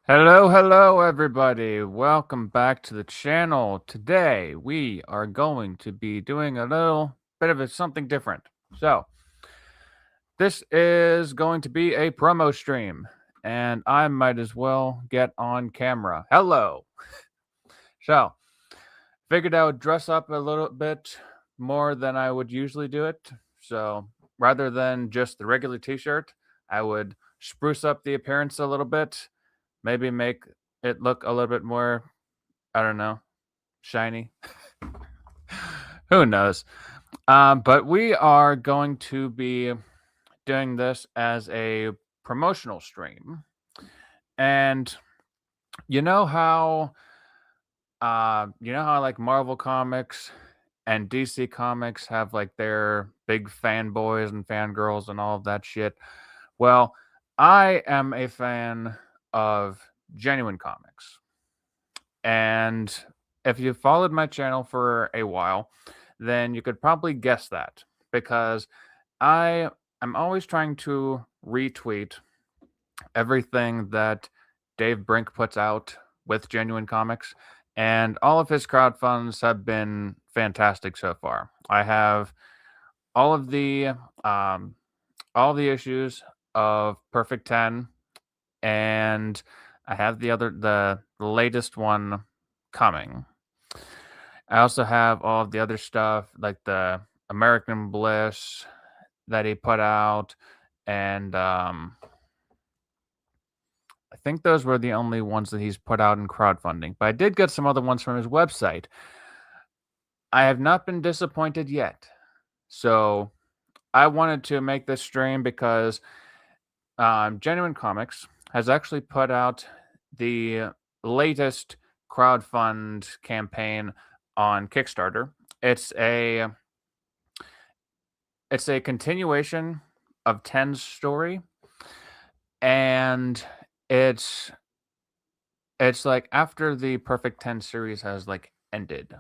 Hello, everybody. Welcome back to the channel. Today, we are going to be doing a little bit of something different. So, this is going to be a promo stream, and I might as well get on camera. Hello. So, figured I would dress up a little bit more than I would usually do it. So, rather than just the regular t shirt, I would spruce up the appearance a little bit, maybe make it look a little bit more, I don't know, shiny. Who knows? But we are going to be doing this as a promotional stream. And you know how like Marvel Comics and DC Comics have like their big fanboys and fangirls and all of that shit. Well, I am a fan of genuine comics. And if you followed my channel for a while, then you could probably guess that because I am always trying to retweet everything that Dave Brink puts out with Genuine Comics, and all of his crowdfunds have been fantastic so far. I have all of the um, all the issues of Perfect 10, and I have the latest one coming. I also have all of the other stuff like the American Bliss that he put out, and I think those were the only ones that he's put out in crowdfunding. But I did get some other ones from his website. I have not been disappointed yet. So I wanted to make this stream because Genuine Comics has actually put out the latest crowdfund campaign on Kickstarter. It's a continuation of 10's story, and it's like after the Perfect 10 series has like ended.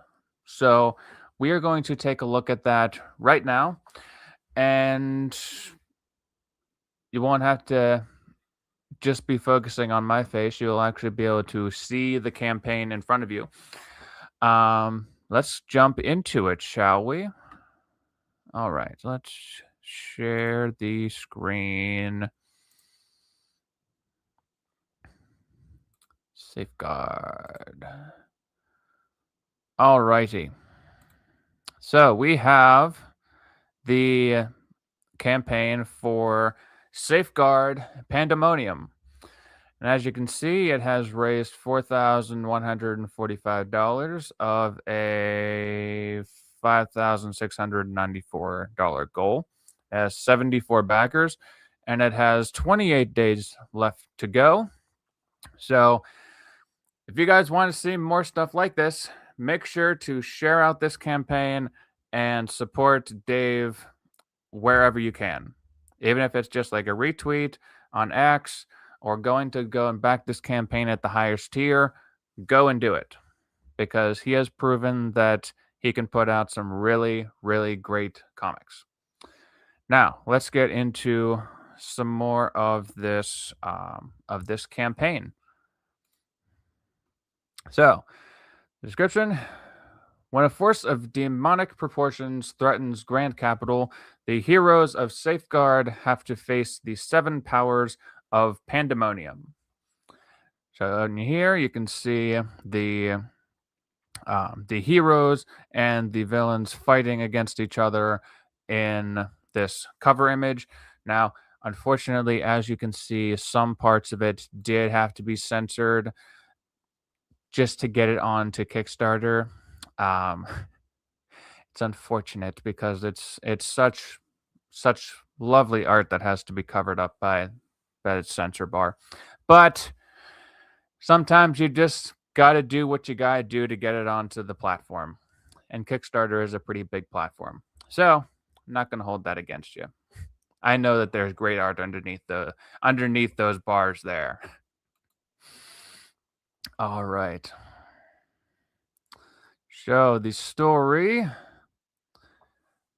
So we are going to take a look at that right now, and you won't have to just be focusing on my face. You'll actually be able to see the campaign in front of you. Let's jump into it, shall we? All right, let's share the screen. Safeguard. All righty. So we have the campaign for Safeguard Pandemonium. And as you can see, it has raised $4,145 of a $5,694 goal. It has 74 backers, and it has 28 days left to go. So if you guys want to see more stuff like this, make sure to share out this campaign and support Dave wherever you can. Even if it's just like a retweet on X or go and back this campaign at the highest tier, go and do it. Because he has proven that he can put out some really, really great comics. Now, let's get into some more of this campaign. So, description: when a force of demonic proportions threatens Grand Capital, the heroes of Safeguard have to face the 7 powers of Pandemonium. So in here you can see the heroes and the villains fighting against each other in this cover image. Now, unfortunately, as you can see, some parts of it did have to be censored just to get it onto Kickstarter. Um, it's unfortunate because it's such lovely art that has to be covered up by its censor bar. But sometimes you just got to do what you got to do to get it onto the platform. And Kickstarter is a pretty big platform. So, I'm not going to hold that against you. I know that there's great art underneath those bars there. All right. So, the story, you're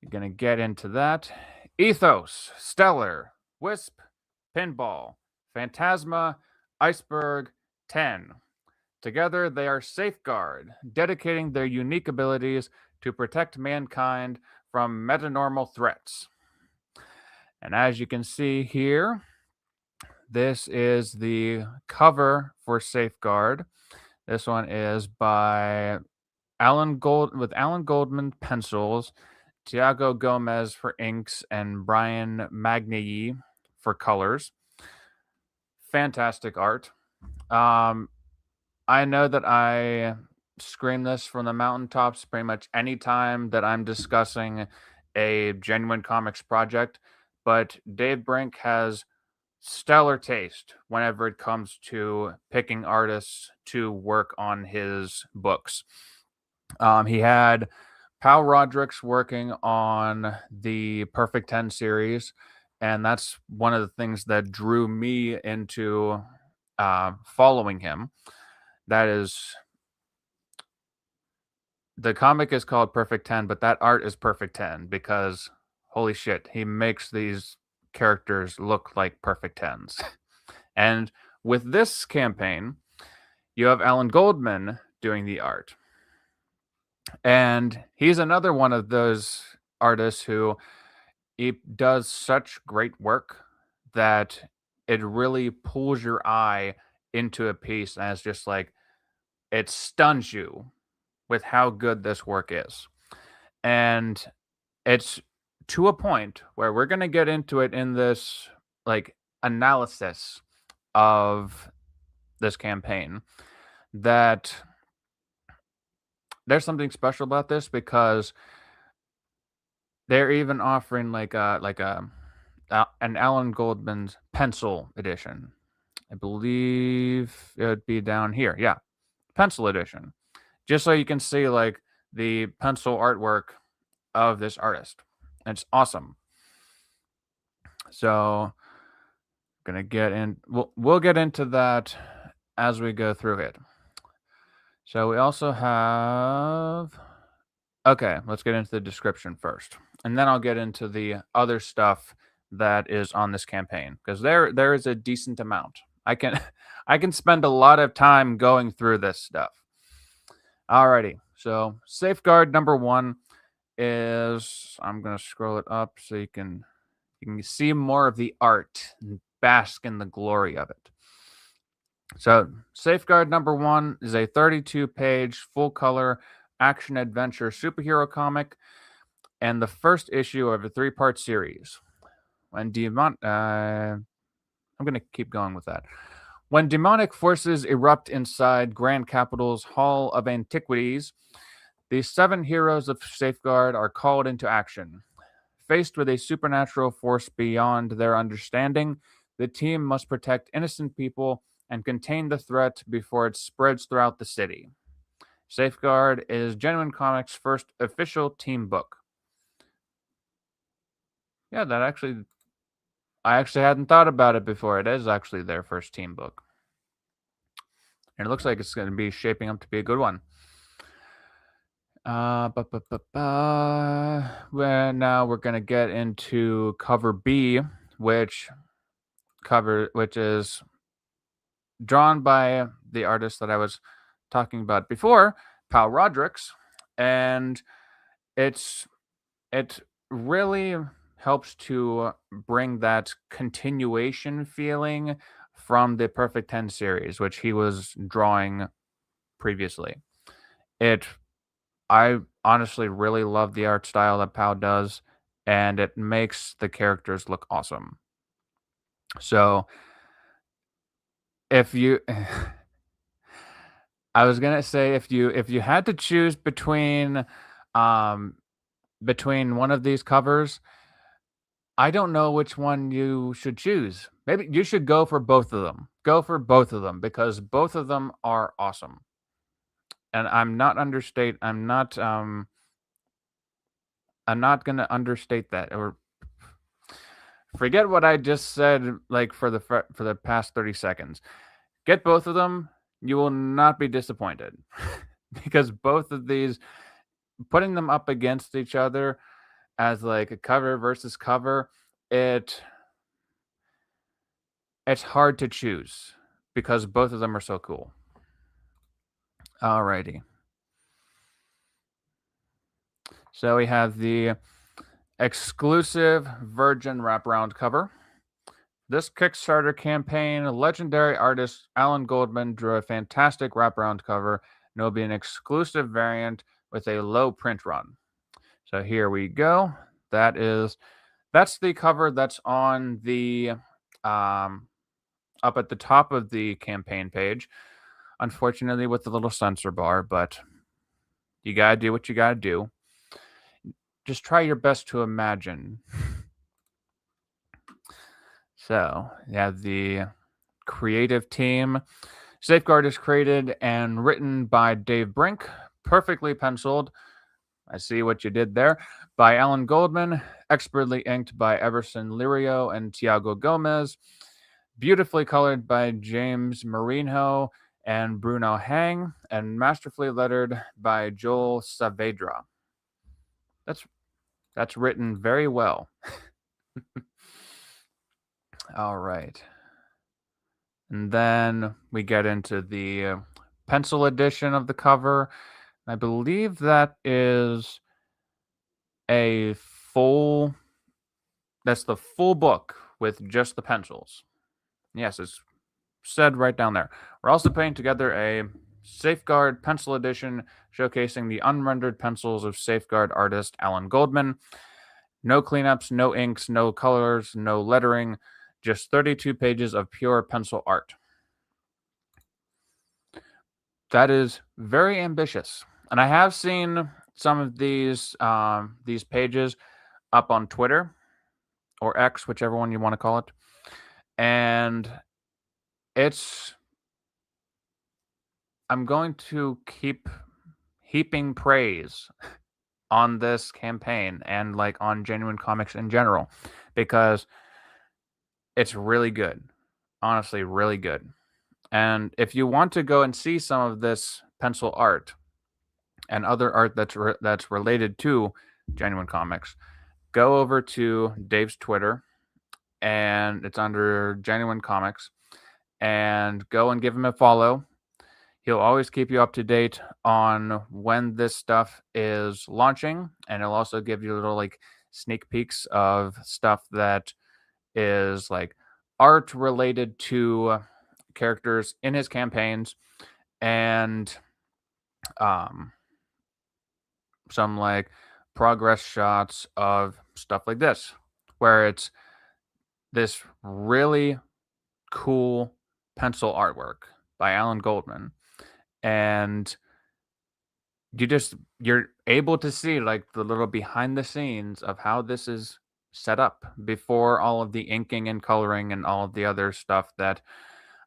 going to get into that. Ethos, Stellar, Wisp, Pinball, Phantasma, Iceberg, 10. Together, they are Safeguard, dedicating their unique abilities to protect mankind from metanormal threats. And as you can see here, this is the cover for Safeguard. This one is by Alan Goldman pencils, Tiago Gomez for inks, and Brian Magnier for colors. Fantastic art. I know that I scream this from the mountaintops pretty much any time that I'm discussing a Genuine Comics project, but Dave Brink has stellar taste whenever it comes to picking artists to work on his books. He had Pal Rodricks working on the Perfect 10 series, and that's one of the things that drew me into following him. That is, the comic is called Perfect 10, but that art is Perfect 10 because holy shit, he makes these characters look like perfect 10s. And with this campaign, you have Alan Goldman doing the art. And he's another one of those artists who he does such great work that it really pulls your eye into a piece, and it's just like it stuns you with how good this work is. And it's to a point where we're going to get into it in this like analysis of this campaign, that there's something special about this because they're even offering an Alan Goldman's pencil edition. I believe it would be down here. Yeah, pencil edition. Just so you can see like the pencil artwork of this artist. It's awesome. So gonna get in we'll get into that as we go through it. So we also have, okay, let's get into the description first. And then I'll get into the other stuff that is on this campaign because there is a decent amount. I can I can spend a lot of time going through this stuff. Alrighty. So safeguard number 1 is, I'm gonna scroll it up so you can see more of the art and bask in the glory of it. So safeguard number 1 is a 32-page full color action adventure superhero comic and the first issue of a 3-part series. When I'm going to keep going with that. When demonic forces erupt inside Grand Capital's Hall of Antiquities, the 7 heroes of Safeguard are called into action. Faced with a supernatural force beyond their understanding, the team must protect innocent people and contain the threat before it spreads throughout the city. Safeguard is Genuine Comics' first official team book. Yeah, I actually hadn't thought about it before. It is actually their first team book. And it looks like it's going to be shaping up to be a good one. Now we're going to get into cover B, which is drawn by the artist that I was talking about before, Pal Rodricks, and it really helps to bring that continuation feeling from the Perfect 10 series, which he was drawing previously. I honestly really love the art style that Pal does, and it makes the characters look awesome. So if you I was gonna say if you had to choose between one of these covers, I don't know which one you should choose. Maybe you should go for both of them. Go for both of them because both of them are awesome. And I'm not gonna understate that or forget what I just said like for the past 30 seconds. Get both of them, you will not be disappointed. Because both of these, putting them up against each other as like a cover versus cover, it's hard to choose because both of them are so cool. Alrighty. So we have the exclusive Virgin wraparound cover. This Kickstarter campaign, legendary artist Alan Goldman drew a fantastic wraparound cover, and it will be an exclusive variant with a low print run. So here we go. That's the cover that's on the up at the top of the campaign page. Unfortunately, with the little censor bar, but you gotta do what you gotta do. Just try your best to imagine. So, yeah, the creative team. Safeguard is created and written by Dave Brink, perfectly penciled. I see what you did there. By Alan Goldman, expertly inked by Everson Lirio and Tiago Gomez, beautifully colored by James Marino and Bruno Hang, and masterfully lettered by Joel Saavedra. That's written very well. All right. And then we get into the pencil edition of the cover. I believe that is a full that's the full book with just the pencils. Yes, it's said right down there. We're also putting together a Safeguard pencil edition showcasing the unrendered pencils of Safeguard artist Alan Goldman. No cleanups, no inks, no colors, no lettering, just 32 pages of pure pencil art. That is very ambitious. And I have seen some of these pages up on Twitter or X, whichever one you want to call it. And I'm going to keep heaping praise on this campaign and like on Genuine Comics in general because it's really good. Honestly, really good. And if you want to go and see some of this pencil art and other art that's related to Genuine Comics, go over to Dave's Twitter, and it's under Genuine Comics, and go and give him a follow. He'll always keep you up to date on when this stuff is launching, and he'll also give you little like sneak peeks of stuff that is like art related to characters in his campaigns, and some like progress shots of stuff like this, where it's this really cool pencil artwork by Alan Goldman. And you're able to see like the little behind the scenes of how this is set up before all of the inking and coloring and all of the other stuff that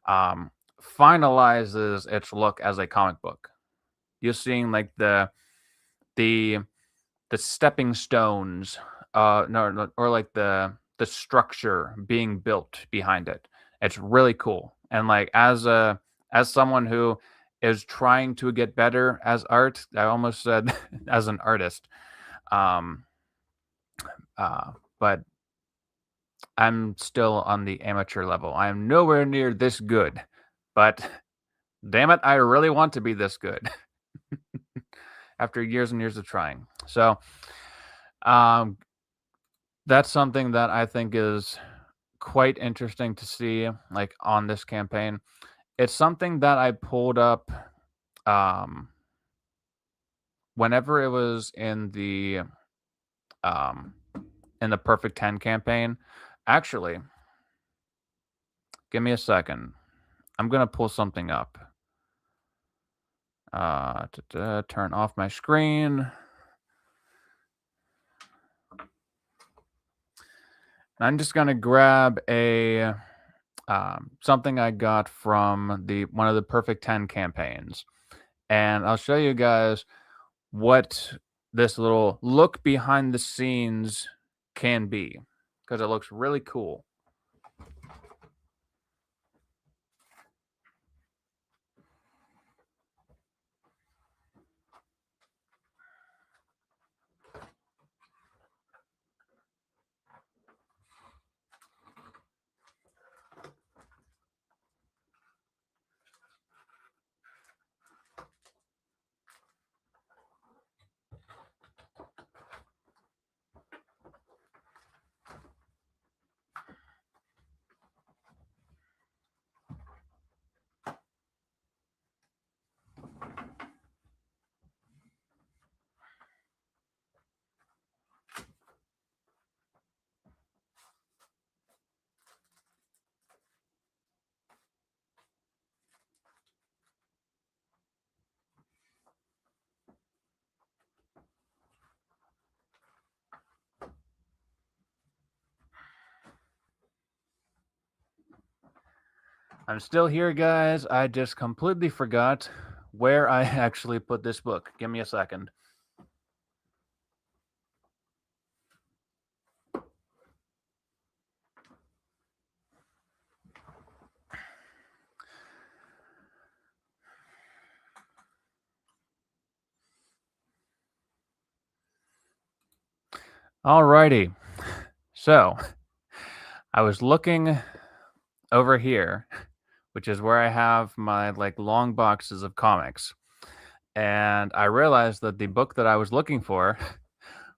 finalizes its look as a comic book. You're seeing like the stepping stones, no, or like the structure being built behind it. It's really cool. And like as someone who is trying to get better as art, I almost said as an artist. Um, but I'm still on the amateur level. I am nowhere near this good, but damn it, I really want to be this good after years and years of trying. So, that's something that I think is quite interesting to see, like on this campaign. It's something that I pulled up um, whenever it was um, in the Perfect 10 campaign. Actually, give me a second. I'm gonna pull something up. Turn off my screen. I'm just gonna grab a something I got from one of the Perfect 10 campaigns, and I'll show you guys what this little look behind the scenes can be, because it looks really cool. I'm still here, guys. I just completely forgot where I actually put this book. Give me a second. Alrighty. So, I was looking over here, which is where I have my like long boxes of comics. And I realized that the book that I was looking for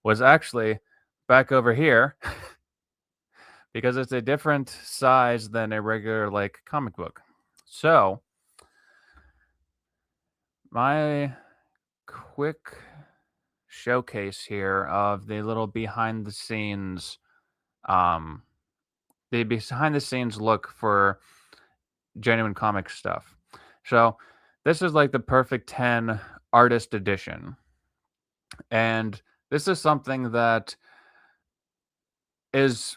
was actually back over here because it's a different size than a regular like comic book. So, my quick showcase here of the little um behind the scenes look for genuine comic stuff. So, this is like the perfect 10 artist edition. And this is something that is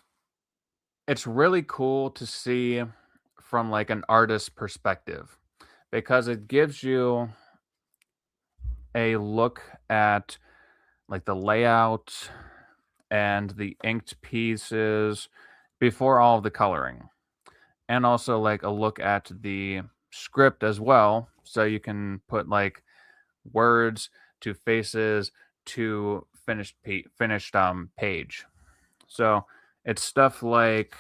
it's really cool to see from like an artist's perspective because it gives you a look at like the layout and the inked pieces before all of the coloring, and also like a look at the script as well, so you can put like words to faces to finished page. So it's stuff like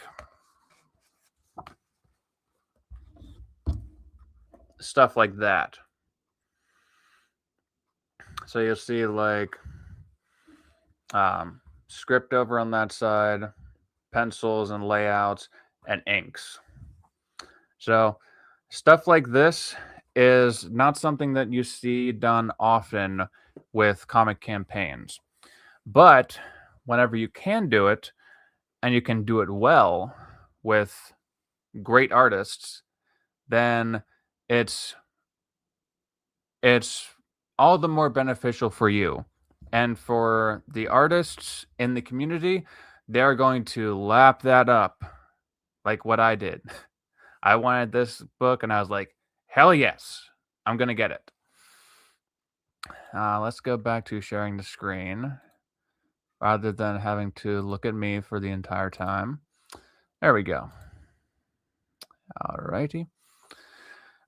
that. So you'll see like script over on that side, pencils and layouts, and inks. So stuff like this is not something that you see done often with comic campaigns. But whenever you can do it, and you can do it well with great artists, then it's it's all the more beneficial for you. And for the artists in the community, they're going to lap that up like what I did. I wanted this book and I was like, hell yes, I'm going to get it. Let's go back to sharing the screen rather than having to look at me for the entire time. There we go. Alrighty.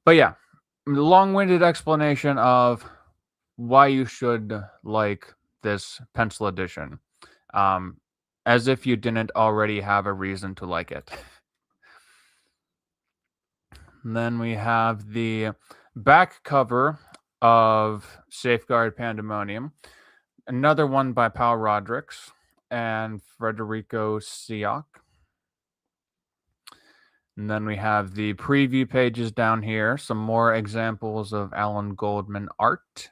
But yeah, long-winded explanation of why you should like this pencil edition. Um, as if you didn't already have a reason to like it. And then we have the back cover of Safeguard Pandemonium. Another one by Paul Rodricks and Federico Siak. And then we have the preview pages down here. Some more examples of Alan Goldman art.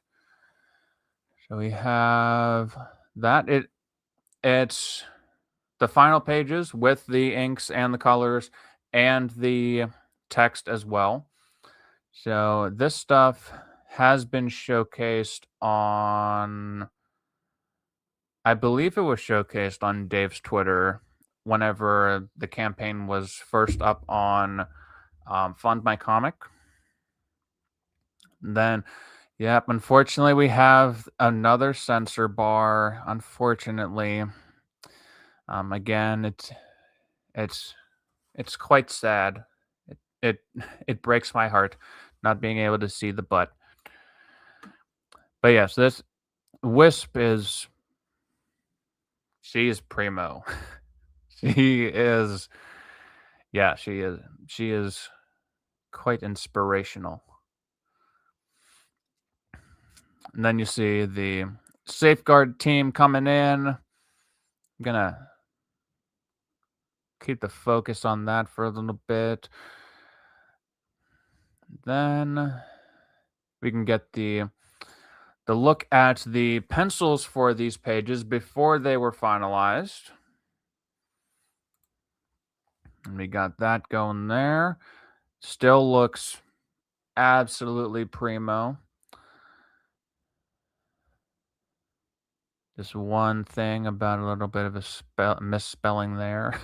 So we have that. It's the final pages with the inks and the colors and the text as well. So this stuff has been showcased on, I believe it was showcased on Dave's Twitter whenever the campaign was first up on Fund My Comic. Then, yep, unfortunately, we have another censor bar. Unfortunately, again, it's quite sad. It it breaks my heart not being able to see the butt. But yes, this Wisp she's primo. She is, yeah, she is quite inspirational. And then you see the Safeguard team coming in. I'm gonna keep the focus on that for a little bit. Then we can get the look at the pencils for these pages before they were finalized. And we got that going there. Still looks absolutely primo. Just one thing about a little bit of a misspelling there.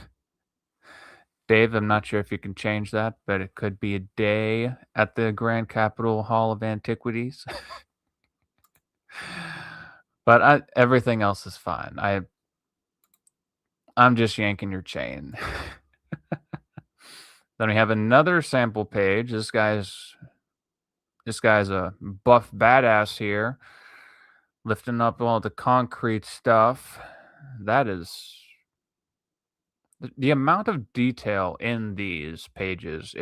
Dave, I'm not sure if you can change that, but it could be a day at the Grand Capitol Hall of Antiquities. But everything else is fine. I'm just yanking your chain. Then we have another sample page. This guy's a buff badass here, lifting up all the concrete stuff. That is the amount of detail in these pages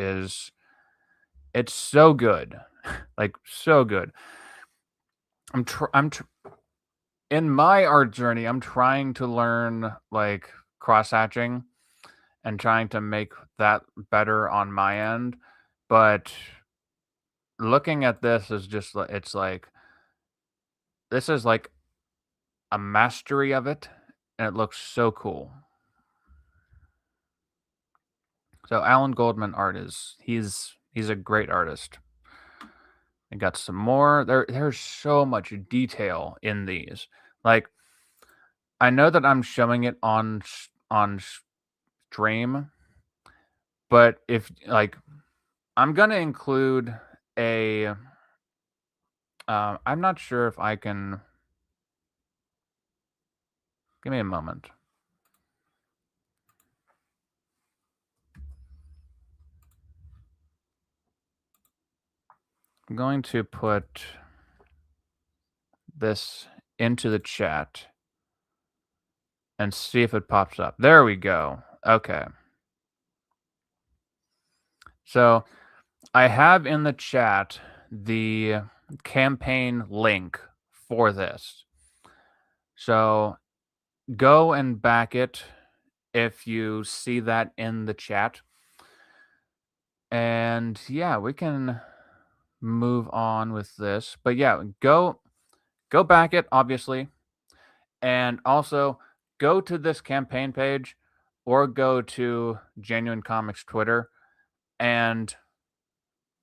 it's so good. Like so good. In my art journey, I'm trying to learn like cross hatching and trying to make that better on my end, but looking at this is just it's like this is like a mastery of it, and it looks so cool. So Alan Goldman art he's a great artist. I got some more. There's so much detail in these. Like I know that I'm showing it on stream, but if like I'm gonna include a. I'm not sure if I can. Give me a moment. I'm going to put this into the chat and see if it pops up. There we go. Okay. So I have in the chat the campaign link for this. So go and back it if you see that in the chat. And yeah, we can move on with this. But yeah, go back it, obviously. And also go to this campaign page or go to Genuine Comics Twitter and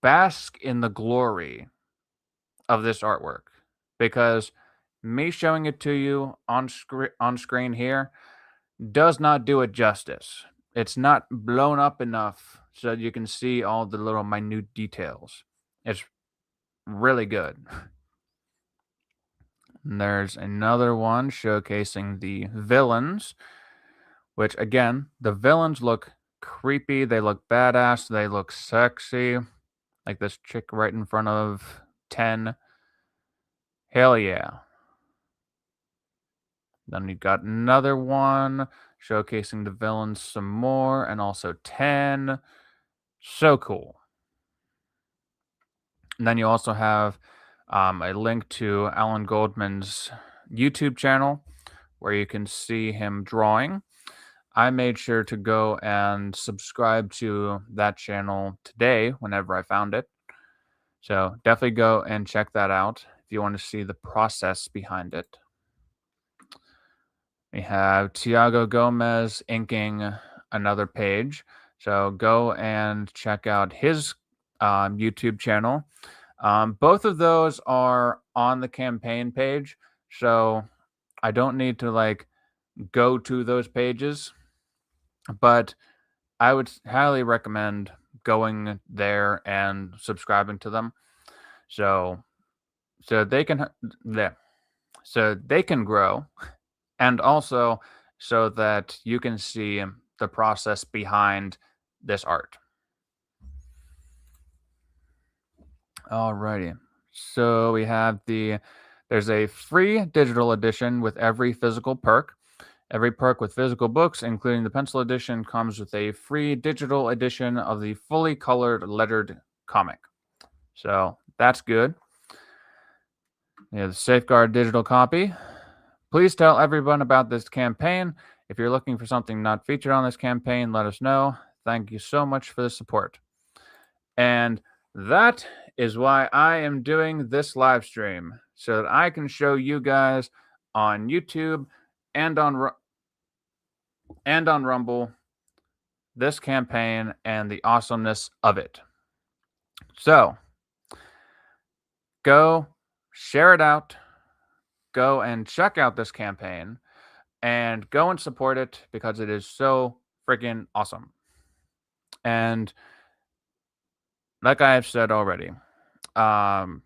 bask in the glory of this artwork, because me showing it to you on screen here does not do it justice. It's not blown up enough so that you can see all the little minute details. It's really good. And there's another one showcasing the villains, which again, the villains look creepy, they look badass, they look sexy. Like this chick right in front of 10. Hell yeah. Then we've got another one showcasing the villains some more, and also 10. So cool. And then you also have a link to Alan Goldman's YouTube channel where you can see him drawing. I made sure to go and subscribe to that channel today whenever I found it. So definitely go and check that out if you want to see the process behind it. We have Tiago Gomez inking another page. So go and check out his YouTube channel. Both of those are on the campaign page. So I don't need to like go to those pages, but I would highly recommend going there and subscribing to them. So they can grow, and also so that you can see the process behind this art. Alrighty. So we have there's a free digital edition with every physical perk. Every perk with physical books, including the pencil edition, comes with a free digital edition of the fully colored lettered comic. So that's good. We have the Safeguard digital copy. Please tell everyone about this campaign. If you're looking for something not featured on this campaign, let us know. Thank you so much for the support. And that is why I am doing this live stream, so that I can show you guys on YouTube and on Rumble this campaign and the awesomeness of it. So go share it out, go and check out this campaign, and go and support it because it is so freaking awesome. And like I have said already, um,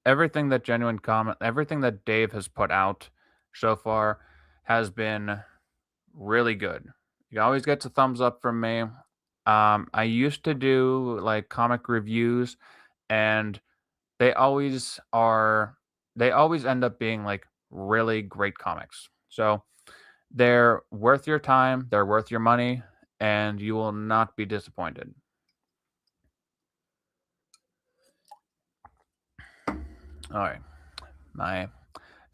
everything that Dave has put out so far has been really good. He always gets a thumbs up from me. I used to do like comic reviews, and they always are. They always end up being like really great comics. So they're worth your time. They're worth your money, and you will not be disappointed. All right, my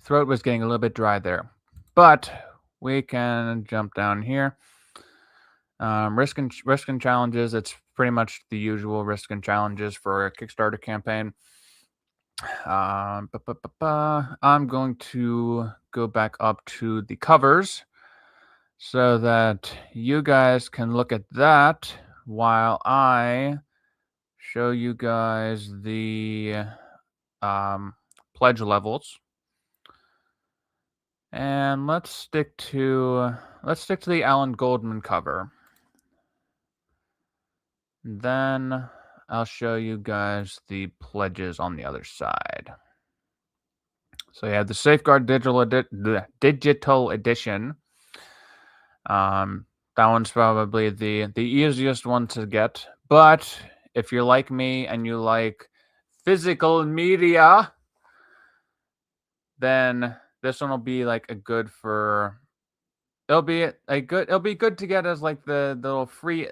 throat was getting a little bit dry there, but we can jump down here. Risk and challenges. It's pretty much the usual risk and challenges for a Kickstarter campaign. I'm going to go back up to the covers so that you guys can look at that while I show you guys the pledge levels. And let's stick to the Alan Goldman cover. Then I'll show you guys the pledges on the other side. So you have the Safeguard Digital Edition. That one's probably the easiest one to get. But if you're like me and you like physical media, then this one will be like a good for. It'll be good to get as like the little free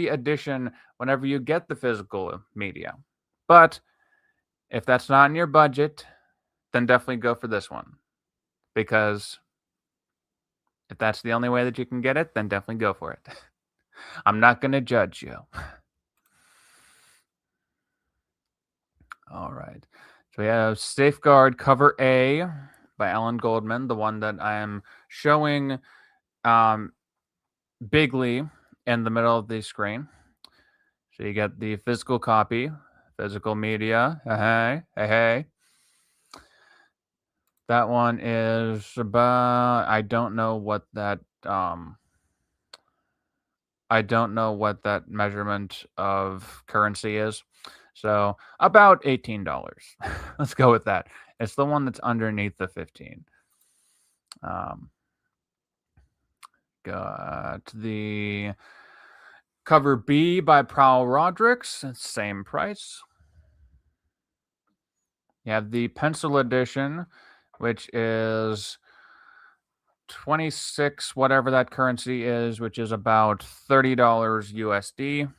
edition whenever you get the physical media. But if that's not in your budget, then definitely go for this one. Because if that's the only way that you can get it, then definitely go for it. I'm not going to judge you. All right. So we have Safeguard Cover A by Alan Goldman, the one that I am showing bigly in the middle of the screen. So you get the physical copy, physical media. Hey. That one is about, I don't know what that measurement of currency is. So about $18. Let's go with that. It's the one that's underneath the 15. Got the cover B by Prowl Rodricks, same price. You have the pencil edition, which is 26, whatever that currency is, which is about $30 USD.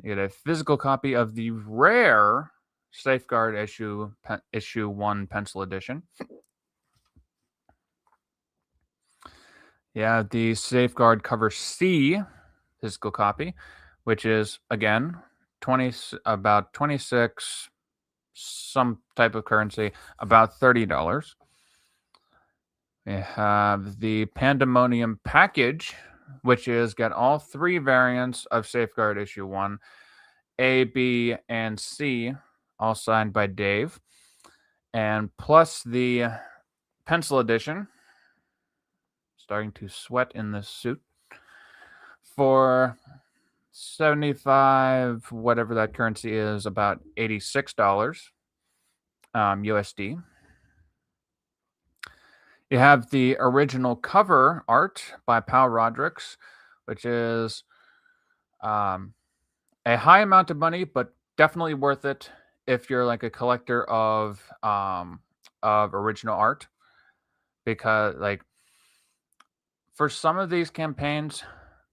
You get a physical copy of the rare Safeguard issue 1 pencil edition. Yeah, the Safeguard cover C physical copy, which is again about 26, some type of currency, about $30. We have the Pandemonium package, which is got all 3 variants of Safeguard issue 1, A, B, and C, all signed by Dave, and plus the pencil edition. Starting to sweat in this suit for 75, whatever that currency is, about $86 USD. You have the original cover art by Pal Rodricks, which is a high amount of money, but definitely worth it if you're like a collector of original art, because like for some of these campaigns,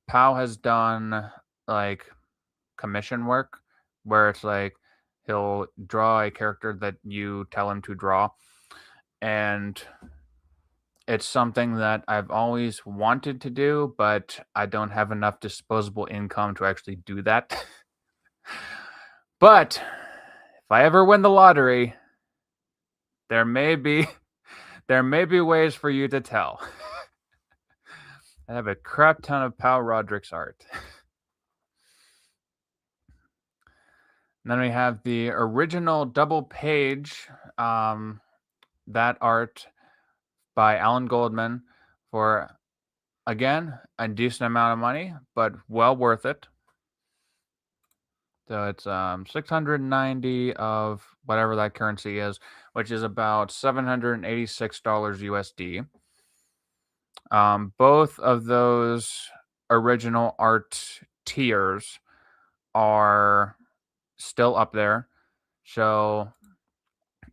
Pal has done like commission work where it's like he'll draw a character that you tell him to draw, and it's something that I've always wanted to do, but I don't have enough disposable income to actually do that. But if I ever win the lottery, there may be ways for you to tell. I have a crap ton of Pal Rodricks art. And then we have the original double page, that art by Alan Goldman for again, a decent amount of money, but well worth it. So it's 690 of whatever that currency is, which is about $786 USD. Both of those original art tiers are still up there. So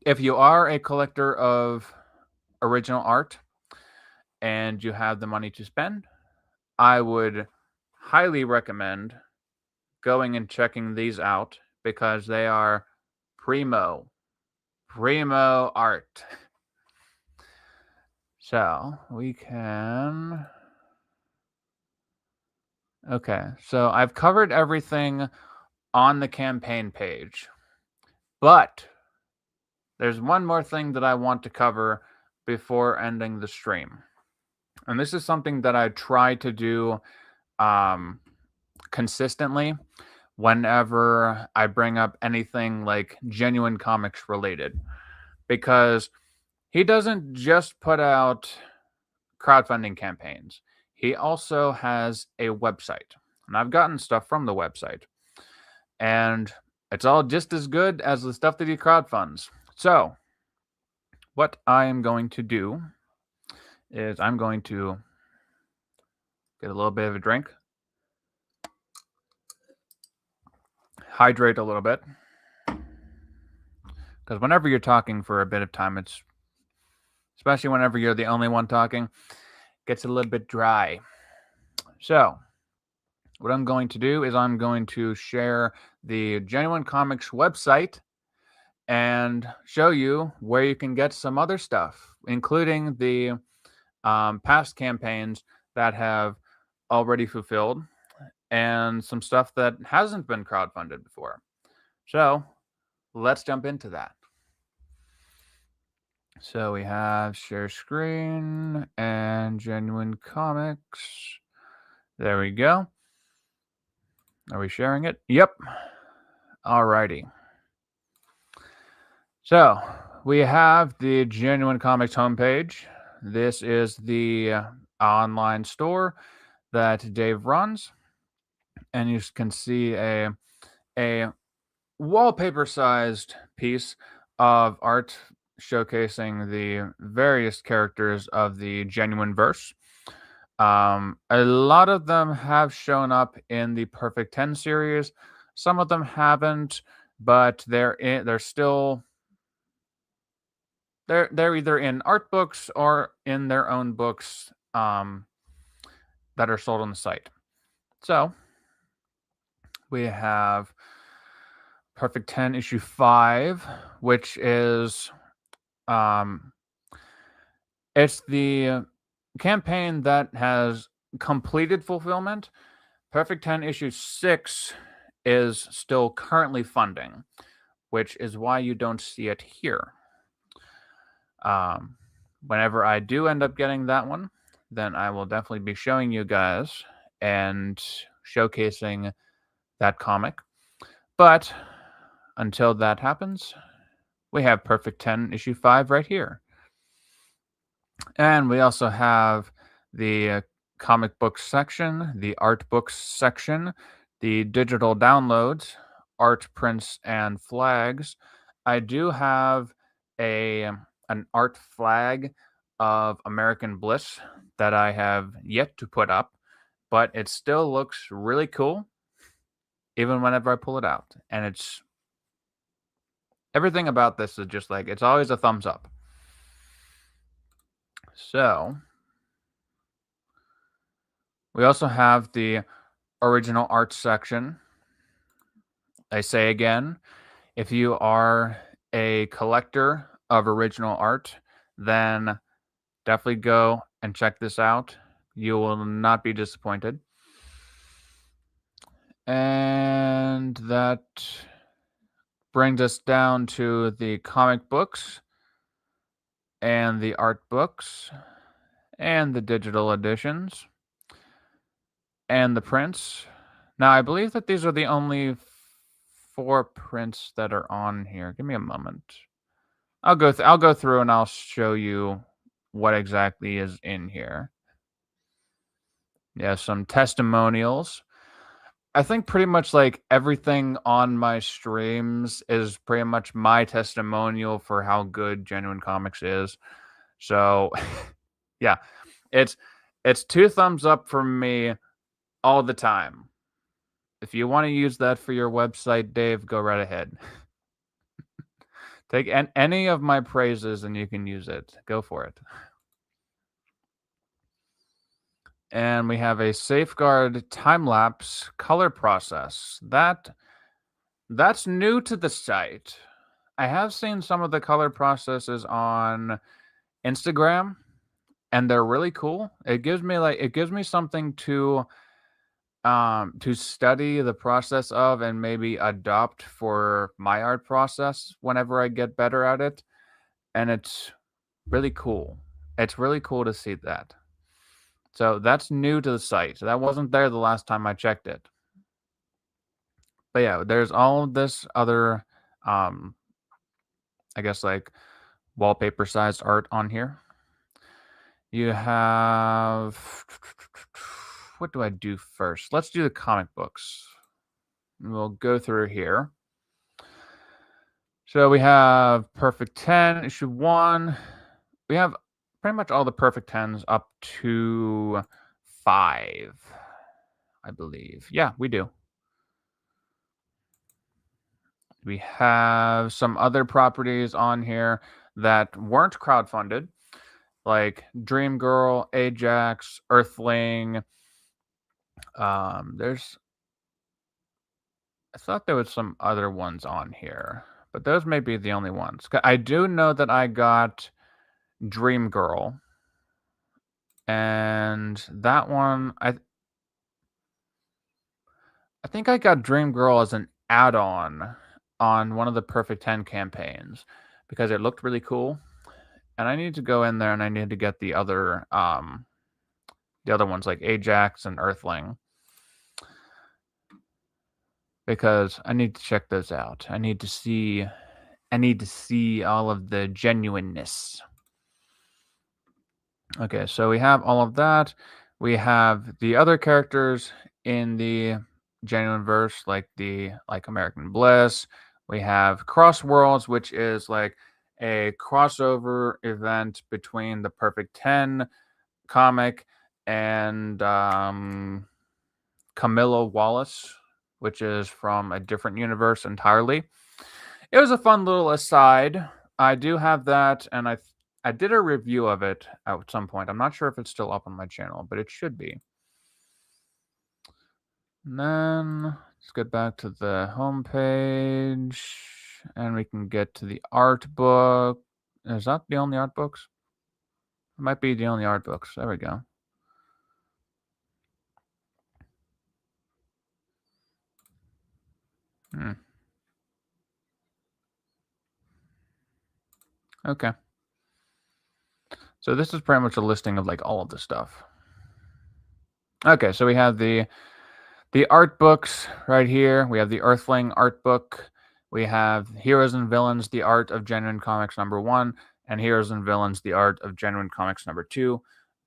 if you are a collector of original art and you have the money to spend, I would highly recommend going and checking these out because they are primo art. So we can. Okay, so I've covered everything on the campaign page, but there's one more thing that I want to cover before ending the stream. And this is something that I try to do consistently whenever I bring up anything like Genuine Comics related, because he doesn't just put out crowdfunding campaigns. He also has a website, and I've gotten stuff from the website, and it's all just as good as the stuff that he crowdfunds. So, what I am going to do is I'm going to get a little bit of a drink, hydrate a little bit, because whenever you're talking for a bit of time, it's especially whenever you're the only one talking, gets a little bit dry. So, what I'm going to do is I'm going to share the Genuine Comics website and show you where you can get some other stuff, including the past campaigns that have already fulfilled and some stuff that hasn't been crowdfunded before. So let's jump into that. So we have share screen and Genuine Comics. There we go. Are we sharing it? Yep. Alrighty. So we have the Genuine Comics homepage. This is the online store that Dave runs. And you can see a wallpaper-sized piece of art showcasing the various characters of the Genuineverse. A lot of them have shown up in the Perfect 10 series. Some of them haven't, but they're either in art books or in their own books that are sold on the site. So we have Perfect 10 issue 5, which is it's the campaign that has completed fulfillment. Perfect 10 issue 6 is still currently funding, which is why you don't see it here. Whenever I do end up getting that one, then I will definitely be showing you guys and showcasing that comic. But until that happens, we have Perfect 10 issue 5 right here. And we also have the comic books section, the art books section, the digital downloads, art prints and flags. I do have an art flag of American Bliss that I have yet to put up, but it still looks really cool even whenever I pull it out. And it's everything about this is just like, it's always a thumbs up. So we also have the original art section. I say again, if you are a collector of original art, then definitely go and check this out. You will not be disappointed. And that brings us down to the comic books and the art books and the digital editions and the prints. Now, I believe that these are the only 4 prints that are on here. Give me a moment. I'll go through and I'll show you what exactly is in here. Yeah, some testimonials. I think pretty much like everything on my streams is pretty much my testimonial for how good Genuine Comics is. So, yeah, it's it's 2 thumbs up from me all the time. If you wanna use that for your website, Dave, go right ahead. Take any of my praises and you can use it. Go for it. And we have a safeguard time-lapse color process. That's new to the site. I have seen some of the color processes on Instagram, and they're really cool. It gives me something to study the process of and maybe adopt for my art process whenever I get better at it, and it's really cool. It's really cool to see that. So that's new to the site. That wasn't there the last time I checked it. But yeah, there's all of this other, um, I guess like wallpaper sized art on here. You have what do I do first? Let's do the comic books. We'll go through here. So we have Perfect 10, issue 1. We have pretty much all the Perfect 10s up to 5, I believe. Yeah, we do. We have some other properties on here that weren't crowdfunded, like Dream Girl, Ajax, Earthling. There's I thought there was some other ones on here, but those may be the only ones. I do know that I got Dream Girl, and that one I think I got Dream Girl as an add-on on one of the Perfect 10 campaigns because it looked really cool. And I need to go in there and I need to get the other ones like Ajax and Earthling because I need to check those out. I need to see all of the genuineness. Okay, so we have all of that. We have the other characters in the Genuineverse, like American Bliss. We have Cross Worlds, which is like a crossover event between the Perfect 10 comic and Camilla Wallace, which is from a different universe entirely. It was a fun little aside. I do have that, and I did a review of it at some point. I'm not sure if it's still up on my channel, but it should be. And then let's get back to the home page, and we can get to the art book. Is that the only art books? It might be the only art books. There we go. Okay. So this is pretty much a listing of like all of the stuff. Okay, so we have the art books right here. We have the Earthling art book. We have Heroes and Villains, the art of Genuine Comics #1, and Heroes and Villains, the art of Genuine Comics #2,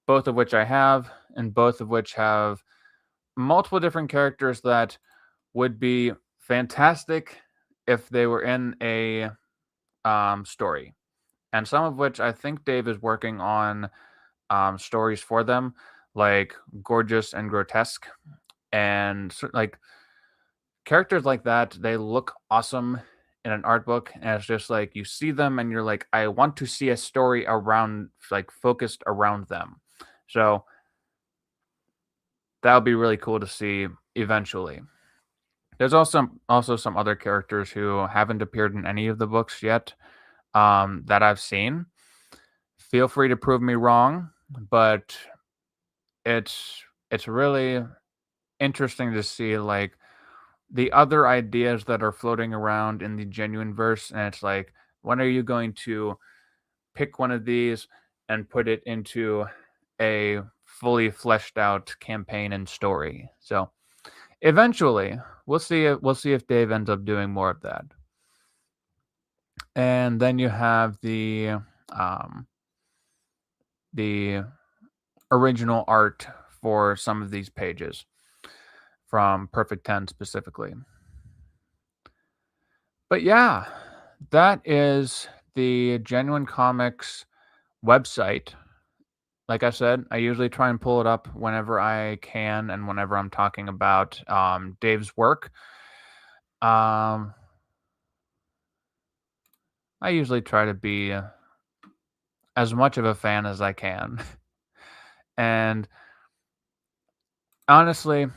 both of which I have, and both of which have multiple different characters that would be fantastic if they were in a story. And some of which I think Dave is working on stories for them, like Gorgeous and Grotesque. And like characters like that, they look awesome in an art book. And it's just like you see them and you're like, I want to see a story around, like focused around them. So that would be really cool to see eventually. There's also some other characters who haven't appeared in any of the books yet that I've seen. Feel free to prove me wrong, but it's really interesting to see like the other ideas that are floating around in the Genuineverse, and it's like, when are you going to pick one of these and put it into a fully fleshed out campaign and story? So eventually, we'll see if Dave ends up doing more of that. And then you have the original art for some of these pages from Perfect 10 specifically. But yeah, that is the Genuine Comics website. Like I said, I usually try and pull it up whenever I can and whenever I'm talking about Dave's work. I usually try to be as much of a fan as I can. And honestly,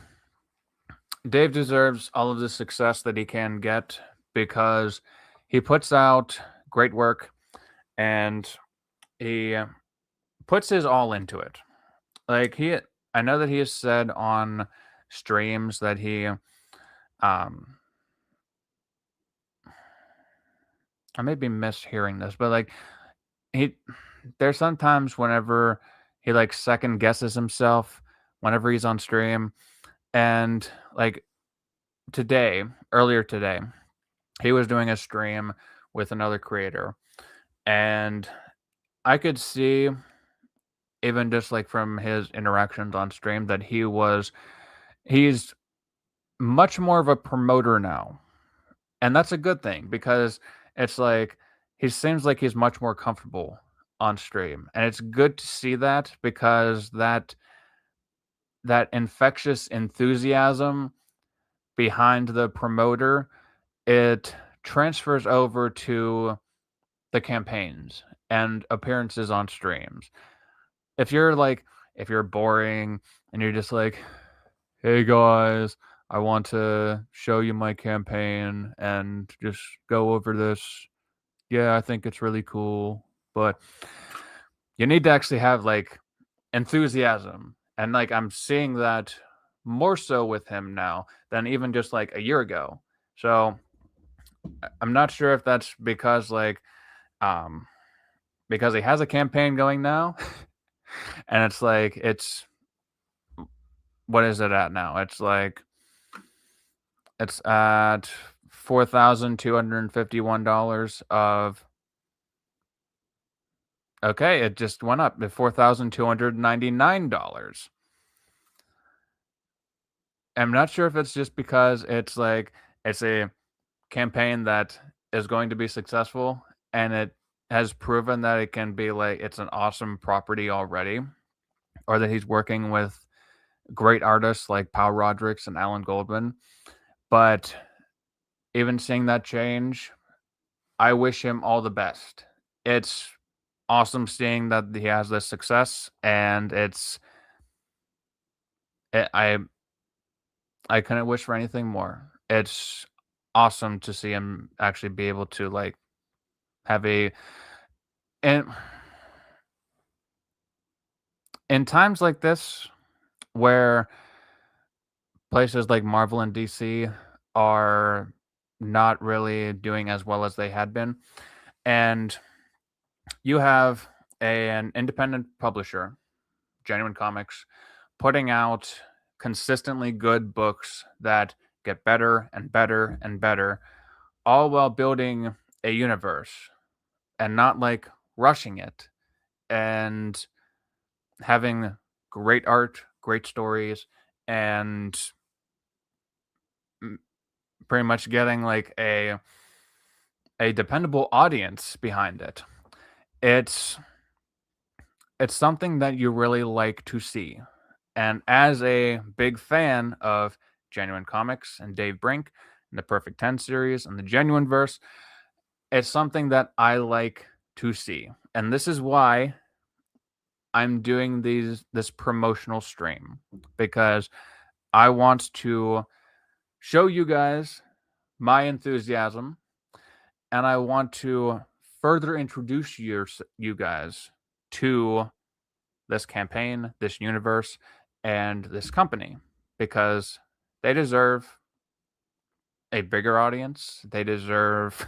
Dave deserves all of the success that he can get because he puts out great work and he puts his all into it. Like I know that he has said on streams that um I may be mishearing this, but like he there's sometimes whenever he like second guesses himself whenever he's on stream, and like earlier today, he was doing a stream with another creator, and I could see, even just like from his interactions on stream, that he's much more of a promoter now. And that's a good thing because it's like he seems like he's much more comfortable on stream. And it's good to see that because that infectious enthusiasm behind the promoter, it transfers over to the campaigns and appearances on streams. If you're boring and you're just like, "Hey guys, I want to show you my campaign and just go over this. Yeah, I think it's really cool." But you need to actually have like enthusiasm. And like I'm seeing that more so with him now than even just like a year ago. So I'm not sure if that's um because he has a campaign going now and it's what is it at now? It's at $4,251 of okay, it just went up to $4,299. I'm not sure if it's just because it's a campaign that is going to be successful and it has proven that it can be like it's an awesome property already, or that he's working with great artists like Paul Rodriguez and Alan Goldman. But even seeing that change, I wish him all the best. It's awesome seeing that he has this success, and I couldn't wish for anything more. It's awesome to see him actually be able to like have a and in times like this where places like Marvel and DC are not really doing as well as they had been, and you have an independent publisher, Genuine Comics, putting out consistently good books that get better and better and better, all while building a universe and not like rushing it and having great art, great stories, and pretty much getting like a dependable audience behind it. It's it's something that you really like to see. And as a big fan of Genuine Comics and Dave Brink and the Perfect 10 series and the Genuineverse, it's something that I like to see. And this is why I'm doing this promotional stream, because I want to show you guys my enthusiasm, and I want to further introduce you guys to this campaign, this universe, and this company, because they deserve a bigger audience, they deserve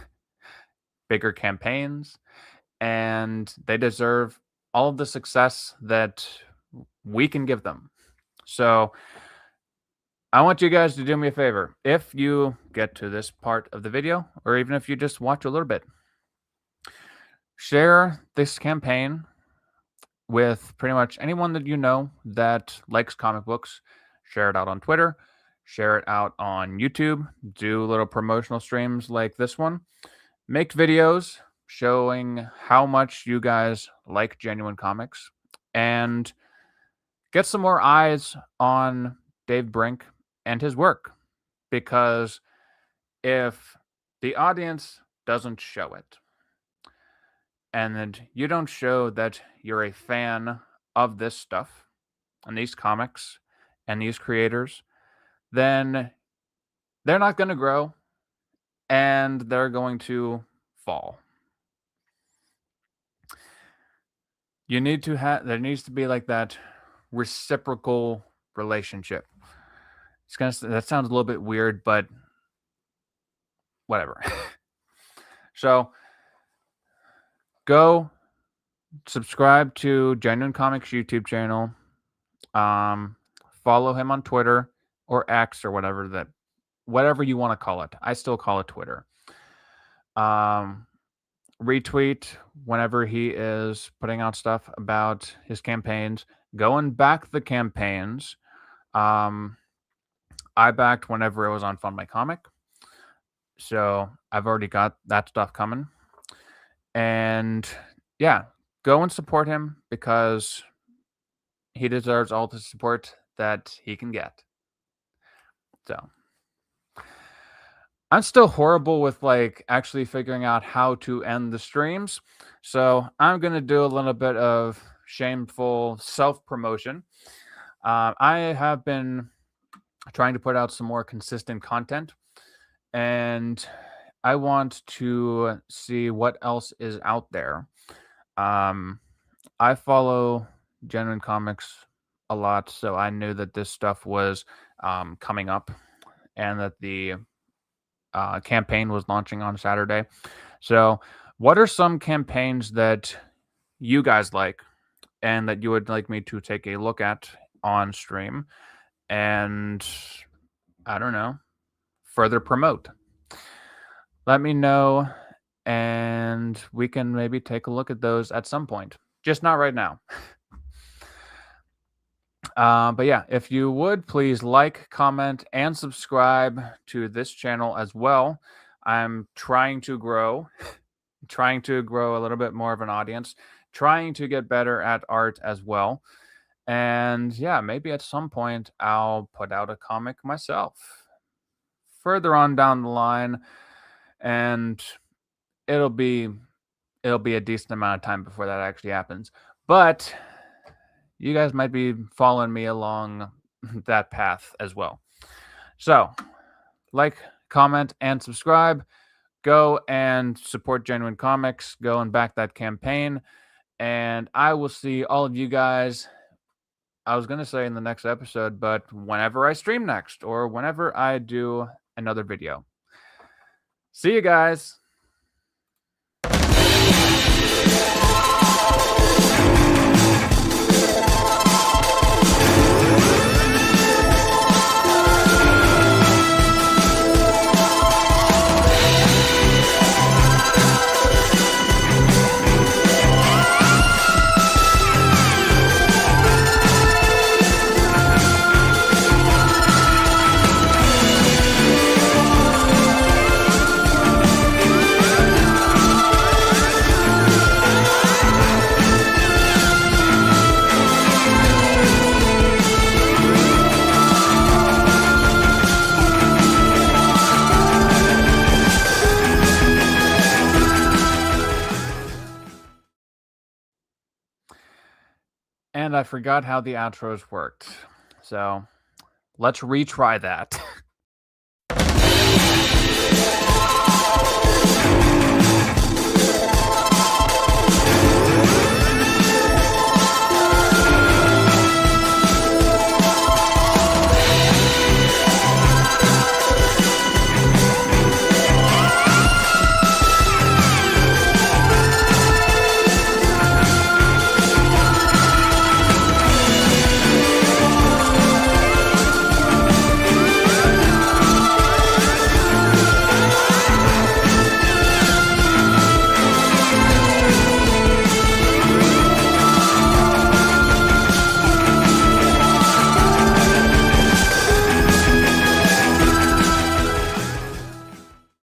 bigger campaigns, and they deserve all of the success that we can give them. So I want you guys to do me a favor. If you get to this part of the video, or even if you just watch a little bit, share this campaign with pretty much anyone that you know that likes comic books. Share it out on Twitter, share it out on YouTube, do little promotional streams like this one, make videos showing how much you guys like genuine comics, and get some more eyes on Dave Brink and his work. Because if the audience doesn't show it, and you don't show that you're a fan of this stuff and these comics and these creators, then they're not going to grow and they're going to fall. You need to have, there needs to be like that reciprocal relationship. That sounds a little bit weird, but whatever. So go subscribe to Genuine Comics YouTube channel. Follow him on Twitter or X or whatever you want to call it. I still call it Twitter. Retweet whenever he is putting out stuff about his campaigns. Go and back the campaigns. I backed whenever it was on Fund My Comic. So I've already got that stuff coming. And yeah, go and support him because he deserves all the support that he can get. So I'm still horrible with like actually figuring out how to end the streams. So I'm going to do a little bit of shameful self-promotion. I have been trying to put out some more consistent content, and I want to see what else is out there. I follow Genuine Comics a lot, so I knew that this stuff was coming up and that the campaign was launching on Saturday. So what are some campaigns that you guys like and that you would like me to take a look at on stream and, I don't know, further promote? Let me know, and we can maybe take a look at those at some point. Just not right now. But yeah, if you would please like, comment, and subscribe to this channel as well. I'm trying to grow, trying to grow a little bit more of an audience, trying to get better at art as well. And yeah, maybe at some point I'll put out a comic myself further on down the line, and it'll be a decent amount of time before that actually happens. But you guys might be following me along that path as well. So, like, comment, and subscribe. Go and support Genuine Comics. Go and back that campaign. And I will see all of you guys, I was going to say in the next episode, but whenever I stream next or whenever I do another video. See you guys. And I forgot how the outros worked. So let's retry that.